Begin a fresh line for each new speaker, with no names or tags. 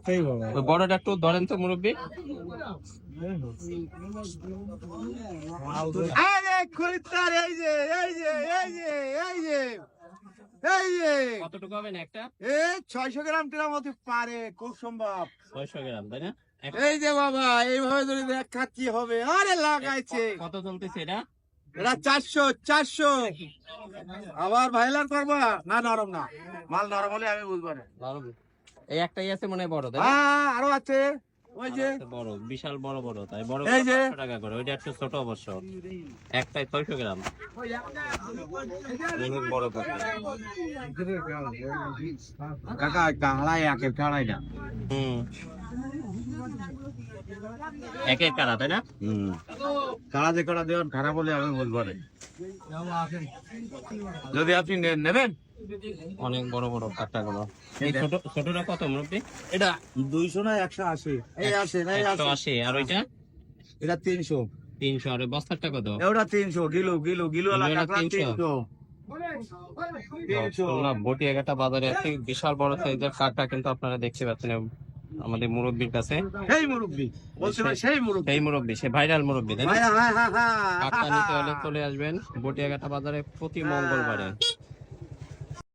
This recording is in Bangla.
একটাই বাবা।
ওই বড়টা একটু ধরেন তো মুরব্বী।
খরিদ্দার এই যে এই যে এই যে এই যে এই যে
কতটুকু হবে না একটা?
600 গ্রাম টেরার মতো পারে, খুব সম্ভব।
600 গ্রাম তাই না?
এই যে বাবা, এইভাবে যদি দেখ খাচ্ছি হবে। আরে লাগাইছে
কত চলতেছে এটা?
এটা 400। আবার ভাইলার করবা না? নরম না, মাল নরম হলে আমি বুঝবো না।
এই একটাই আছে মনে হয় বড় তাই না?
হ্যাঁ, আরো আছে ওই যে
আচ্ছা, বড় বিশাল বড় বড় তাই বড়
এই যে
500 টাকা করে, ওইটা একটু ছোট অবশ্য, একটাই 600 গ্রাম। অনেক বড় কথা।
কাকা কাঁড়াই আঁকের কাঁড়াই না।
এক এক কারা তাই না?
কাঁড়া যে কাঁড়া দেওয়ার খারাপ বলে আমি বলবো না। যদি আপনি নেবেন,
অনেক বড় বড় কাটা গুলো। এই ছোট ছোটটা কত মুরব্বী?
এটা 200 না 180? এই আছে না, এই আছে।
180। আর ওইটা
এটা 300।
300। আর ওই বস্তারটা কত?
ওটা 300 কিলো কিলো কিলো
কিলো
কাঁকড়া
300।
300।
বটিয়াঘাটা বাজারে একটি বিশাল বড় সাইজের কাঠটা কিন্তু আপনারা দেখতে পাচ্ছেন আমাদের মুরব্বীর কাছে।
সেই মুরব্বি বলতে ভাই, সেই মুরব্বি,
সেই মুরব্বী, সে ভাইরাল মুরব্বী তাই না?
হ্যাঁ হ্যাঁ হ্যাঁ
কাঠটা নিতে হলে চলে আসবেন বটিয়াঘাটা বাজারে প্রতি মঙ্গলবারে।